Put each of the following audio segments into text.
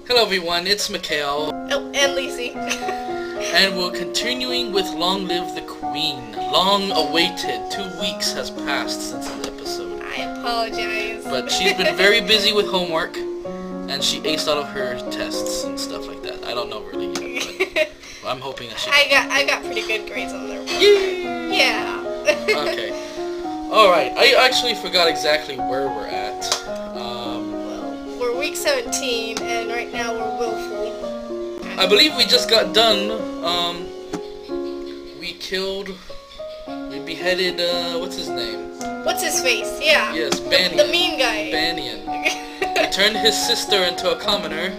Hello everyone, it's Mekale. Oh, and Lisy. And we're continuing with Long Live the Queen. Long awaited. 2 weeks has passed since the episode. I apologize. But she's been very busy with homework, and she aced all of her tests and stuff like that. I don't know really yet, but I'm hoping that she... I got pretty good grades on there. Yay! Yeah. Okay. Alright, I actually forgot exactly where we're at. We're week 17, and right now we're willful. I believe we just got done. We beheaded, what's his name? What's his face? Yeah. Yes, Banyan. The mean guy. Banyan. We turned his sister into a commoner,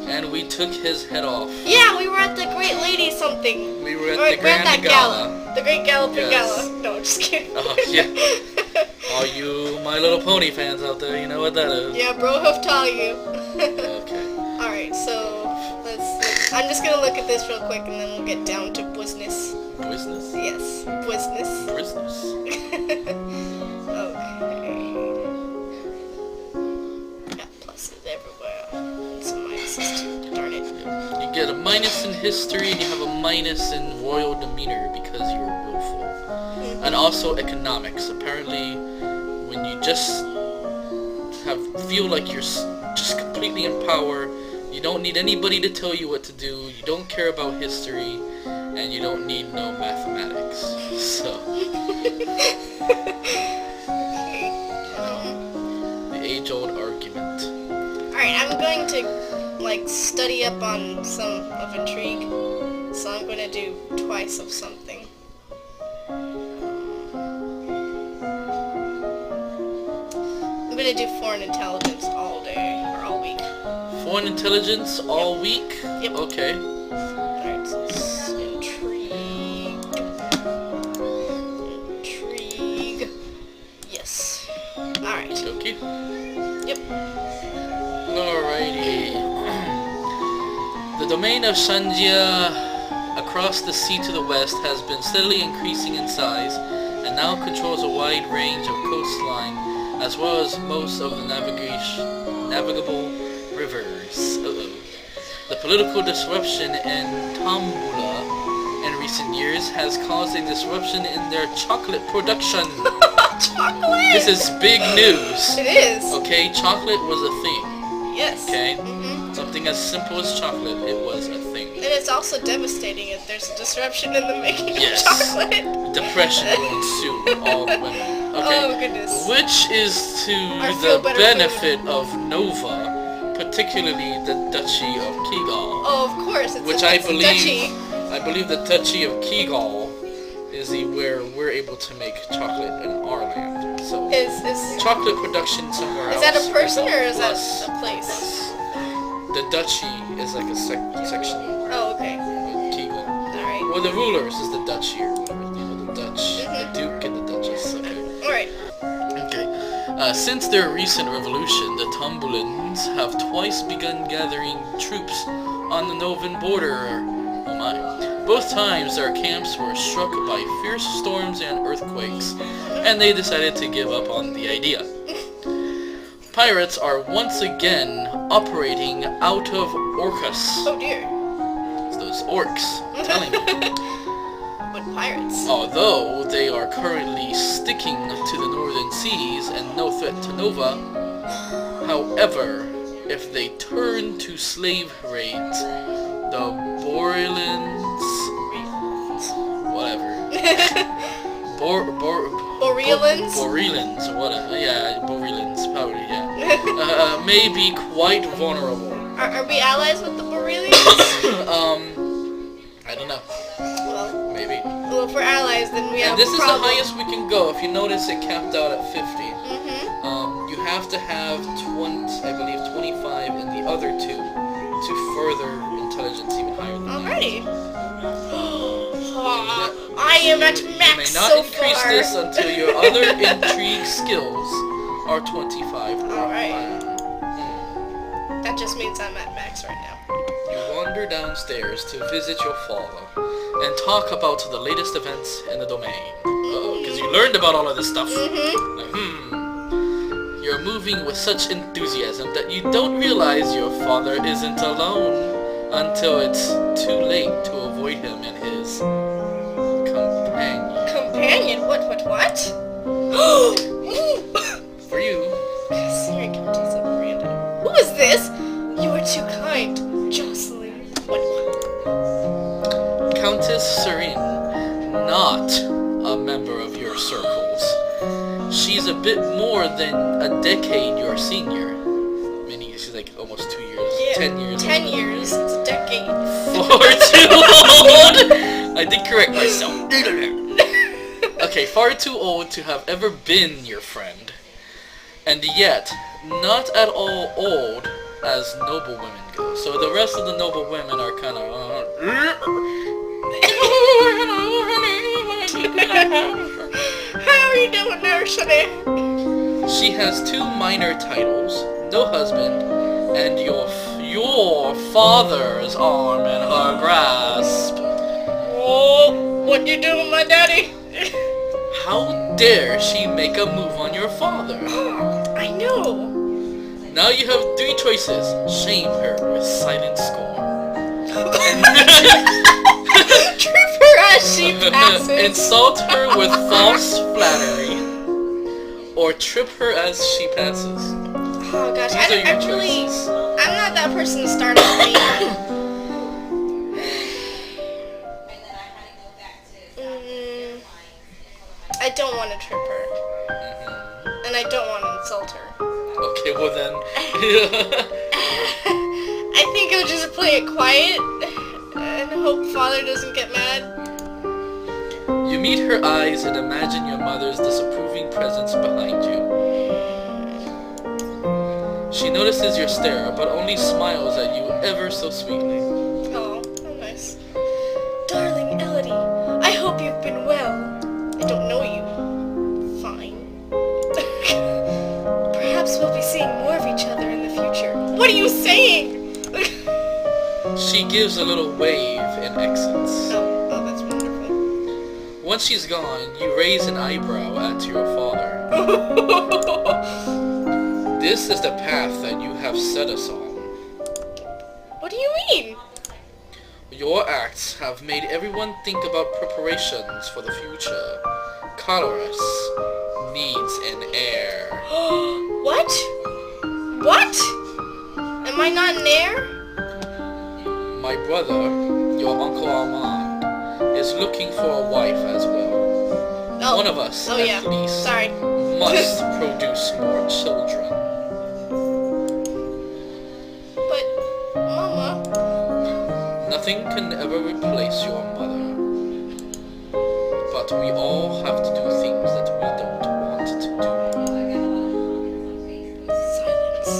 and we took his head off. Yeah, we were at the Great Lady something. We were at the Grand Gala. The Great Galloping Yes. Gala. No, just kidding. Oh, yeah. All you My Little Pony fans out there, you know what that is. Yeah, bro, have tell you. Okay. Alright, so I'm just gonna look at this real quick and then we'll get down to business. Business? Yes, business. Business. Okay. Got pluses everywhere. And some minuses too. Darn it. You get a minus in history, and you have a minus in royal demeanor because you're willful. And also economics. Apparently, when you just feel like you're just completely in power, you don't need anybody to tell you what to do, you don't care about history, and you don't need no mathematics. So, the age-old argument. Alright, I'm going to study up on some of intrigue. So I'm going to do twice of something. I'm going to do foreign intelligence all day, or all week. Foreign intelligence all week? Yep. Okay. Alright, so it's intrigue. Intrigue. Yes. Alright. Okay. Yep. Alrighty. The domain of Shanjia across the sea to the west has been steadily increasing in size and now controls a wide range of coastline as well as most of the navigable rivers. The political disruption in Tambula in recent years has caused a disruption in their chocolate production. Chocolate! This is big news. It is. Okay, chocolate was a thing. Yes. Okay? Mm-hmm. Something as simple as chocolate, it was a thing. And it's also devastating if there's a disruption in the making Yes. of chocolate. Depression will ensue with all women. Okay. Oh, goodness. Which is to I feel the better benefit of Nova, particularly the Duchy of Kigal. Oh, of course. It's Which a, I it's a believe the Duchy of Kigal is where we're able to make chocolate in our land. So Is chocolate production somewhere else. that a person or is that plus- a place? The duchy is like a section Oh, okay. of Kigal. Alright. Well, the rulers is the duchy or whatever, you know, the Dutch, the Duke and the Duchess. Okay. Alright. Okay. Since their recent revolution, the Tambulans have twice begun gathering troops on the Novan border. Oh my. Both times their camps were struck by fierce storms and earthquakes, and they decided to give up on the idea. Pirates are once again operating out of Orcus. Oh dear. It's those orcs, I'm telling you. What pirates? Although they are currently sticking to the northern seas and no threat to Nova, however, if they turn to slave raids, the Borelans, whatever, yeah, Borelans, probably, yeah, may be quite vulnerable. Are we allies with the Borelians? I don't know, Well, maybe. if we're allies, then we have And this a is the problem. highest we can go. If you notice, it capped out at 50. Mm-hmm. You have to have 25 in the other two to further intelligence even higher than that. Alrighty. I am at You max may not so increase far. this until your other intrigue skills are 25. Alright. That just means I'm at max right now. You wander downstairs to visit your father and talk about the latest events in the domain. Because you learned about all of this stuff. Mm-hmm. Like, your You're moving with such enthusiasm that you don't realize your father isn't alone until it's too late to avoid him and his companion. Companion? What? For you, Sorry, Countess of Miranda. Who is this? You are too kind, Jocelyn. What? Countess Serene, not a member of your circles. She's a bit more than a decade your senior. Meaning she's like almost 2 years, Yeah, 10 years. 10 years. It's a decade. Far too old! I did correct myself. Okay, far too old to have ever been your friend. And yet, not at all old as noble women go. So the rest of the noble women are kind of... How are you doing there, Shanae? She has 2 minor titles, no husband, and your father's arm in her grasp. Oh, what you doing, my daddy? How dare she make a move on your father? I know. Now you have 3 choices. Shame her with silent scorn. Trip her as she passes. Insult her with false flattery. Or trip her as she passes. Oh gosh, These are your choices. I'm not that person to start with me. I don't want to trip her. And I don't want to insult her. Okay, well then. I think I'll just play it quiet and hope father doesn't get mad. You meet her eyes and imagine your mother's disapproving presence behind you. She notices your stare, but only smiles at you ever so sweetly. Oh, how nice. Darling Elodie, I hope you've been well. I don't know you. Fine. Perhaps we'll be seeing more of each other in the future. What are you saying? She gives a little wave and exits. Oh, that's wonderful. Once she's gone, you raise an eyebrow at your father. This is the path that you have set us on. What do you mean? Your acts have made everyone think about preparations for the future. Colorus needs an heir. What? What? Am I not an heir? My brother, your Uncle Armand, is looking for a wife as well. Oh. One of us, Oh, at yeah. least, Sorry. must produce more children. But, Mama... Nothing can ever replace your mother. But we all have to do things that we don't want to Silence.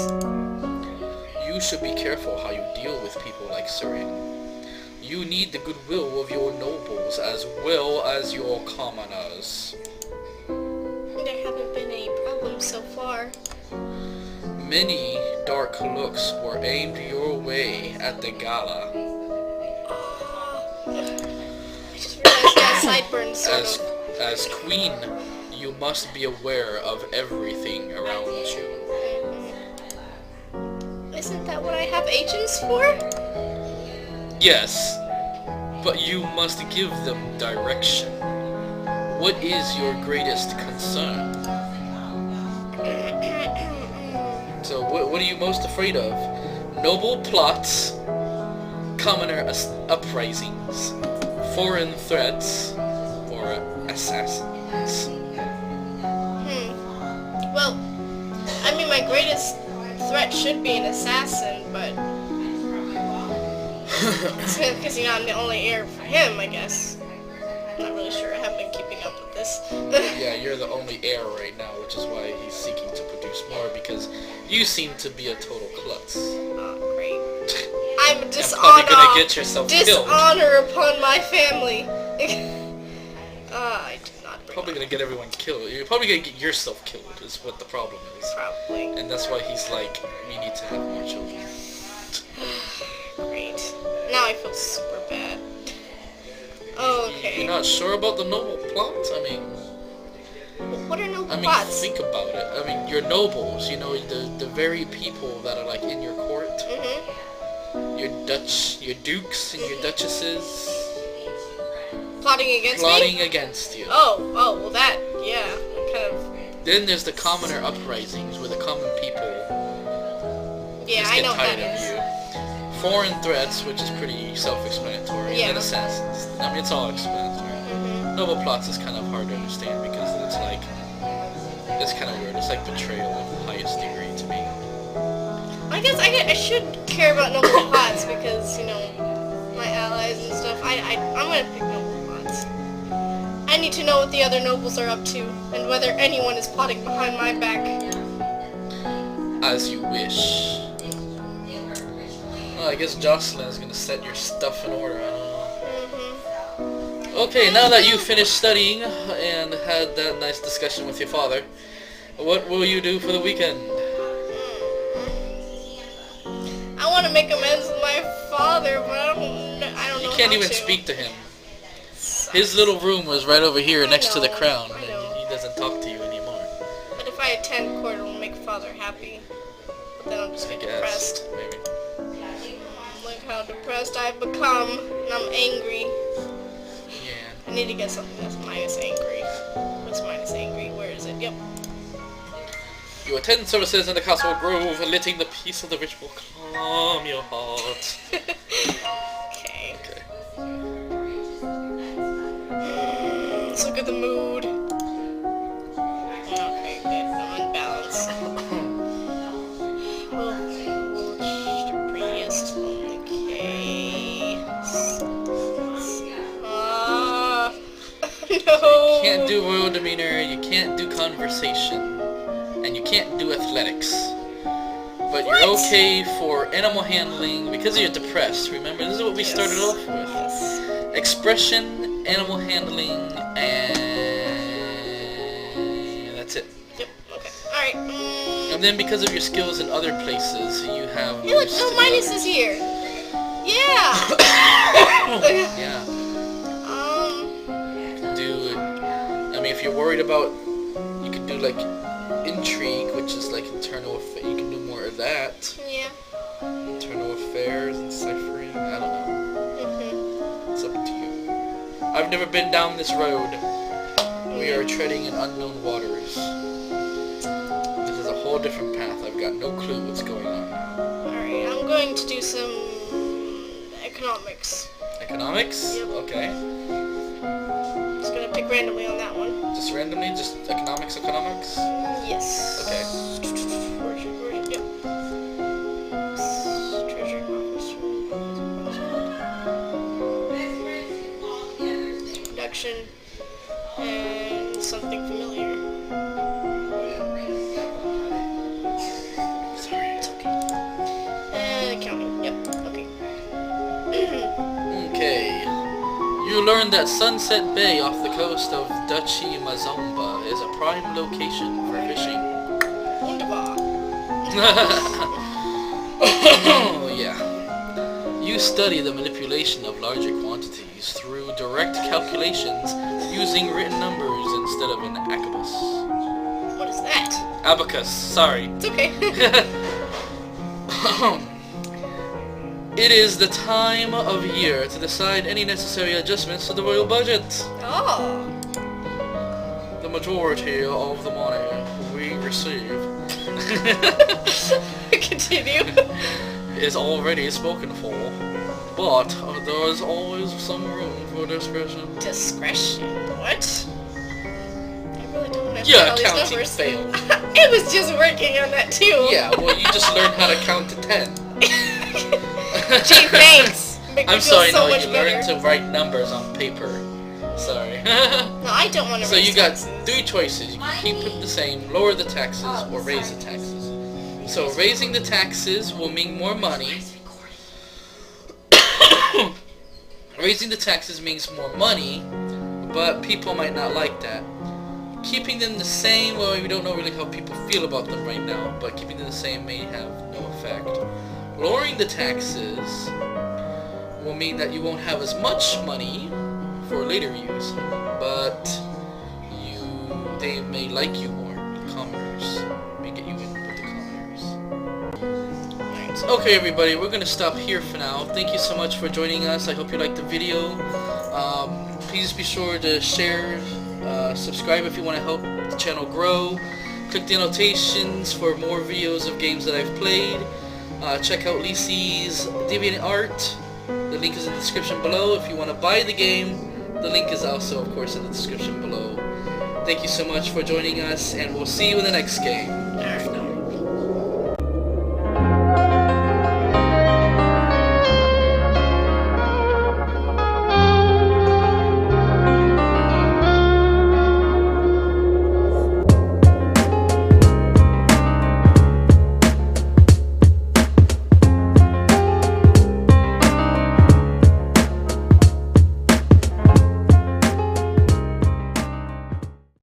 do. You should be careful how you deal with people like Serene. You need the goodwill of your nobles as well as your commoners. There haven't been any problems so far. Many dark looks were aimed your way at the gala. I just realized that sideburns sort of... As queen, you must be aware of everything around you. Isn't that what I have agents for? Yes, but you must give them direction. What is your greatest concern? So what are you most afraid of? Noble plots, commoner uprisings, foreign threats, or assassins? Well, I mean, my greatest threat should be an assassin, but... Because, you know, I'm the only heir for him, I guess. I'm not really sure. I haven't been keeping up with this. Yeah, you're the only heir right now, which is why he's seeking to produce more, because you seem to be a total klutz. Oh, great. I'm And probably dishonor. gonna get yourself killed. Dishonor upon my family. I did not bring Probably up. gonna get everyone killed. You're probably gonna get yourself killed, is what the problem is. Probably. And that's why he's like, we need to have more children. Great. Now I feel super bad. Okay. You're not sure about the noble plot? I mean, What are noble I mean, plots? think about it. I mean, your nobles, you know, the very people that are like in your court. Mm-hmm. Your dukes and your duchesses. Plotting against me? Plotting against you. Oh, well that, yeah, kind of. Then there's the commoner uprisings, where the common people Yeah, just I get know what tired that of is. you. Foreign threats, which is pretty self-explanatory. Yeah. And assassins. I mean, it's all explanatory. Mm-hmm. Noble plots is kind of hard to understand because it's like, it's kind of weird. It's like betrayal of the highest degree to me. I guess I should care about noble plots because, you know, my allies and stuff. I'm gonna pick noble plots. I need to know what the other nobles are up to and whether anyone is plotting behind my back. As you wish. Well, I guess Jocelyn is gonna set your stuff in order. I don't know. Mm-hmm. Okay, now that you've finished studying and had that nice discussion with your father, what will you do for the weekend? I want to make amends with my father, but I don't know. You can't how even to. speak to him. His little room was right over here next to the know, crown, I and know. he doesn't talk to you anymore. But if I attend court, it will make father happy. But then I'm just I get guess, depressed. maybe. Look how depressed I've become, and I'm angry. Yeah. I need to get something that's minus angry. What's minus angry? Where is it? Yep. You attend services in the castle grove, letting the peace of the ritual calm your heart. Okay. Okay. Let's look at the mood. Okay, good. I'm unbalanced. Oh, priest. Okay. No. You can't do royal demeanor, you can't do conversation, and you can't do athletics. But you're What? okay for animal handling because you're depressed. Remember, this is what we started off with. Yes. Expression, animal handling, and that's it. Yep. Okay. All right. And then because of your skills in other places, you have... Hey, look, moves no to minus others. is here. Yeah. Yeah. Um. Do... I mean, if you're worried about... You could do, like, intrigue, which is, like, internal affairs. You can do more of that. Yeah. Internal affairs and ciphering. I don't know. Mhm. It's up to you. I've never been down this road. We are treading in unknown waters. This is a whole different path. I've got no clue what's going on. Alright, I'm going to do some economics. Economics? Yep. Okay. Just gonna pick randomly on that one. Just randomly? Just economics? Yes. Okay. Where should, yep. Treasury office. Production. And something familiar. Sorry. It's okay. And accounting. Yep. Okay. Okay. You learned that Sunset Bay off the coast of Duchy Mazomba is a prime location for fishing. Wunderbar. Oh, yeah. You study the manipulation of larger quantities through direct calculations using written numbers instead of an abacus. What is that? Abacus, sorry. It's okay. It is the time of year to decide any necessary adjustments to the royal budget. Oh. The majority of the money we receive Continue. is already spoken for, but there is always some room for discretion. Discretion. What? I really don't know. Yeah, all these counting numbers. failed. It was just working on that too. Yeah, well, you just learned how to count to 10. Gee, thanks. Make me I'm feel sorry, so no, much you better. learned to write numbers on paper. Sorry. No, I don't want to. So raise you got taxes. 3 choices. You can keep it the same, lower the taxes, or raise the taxes. So raising the taxes will mean more money. Raising the taxes means more money, but people might not like that. Keeping them the same, well, we don't know really how people feel about them right now, but keeping them the same may have no effect. Lowering the taxes will mean that you won't have as much money for later use, but they may like you more. Commoners. Let me get you in with the commoners. Okay, everybody, we're gonna stop here for now. Thank you so much for joining us. I hope you liked the video. Please be sure to share, subscribe if you want to help the channel grow. Click the annotations for more videos of games that I've played. Check out Lisy's DeviantArt. The link is in the description below. If you want to buy the game, the link is also, of course, in the description below. Thank you so much for joining us, and we'll see you in the next game.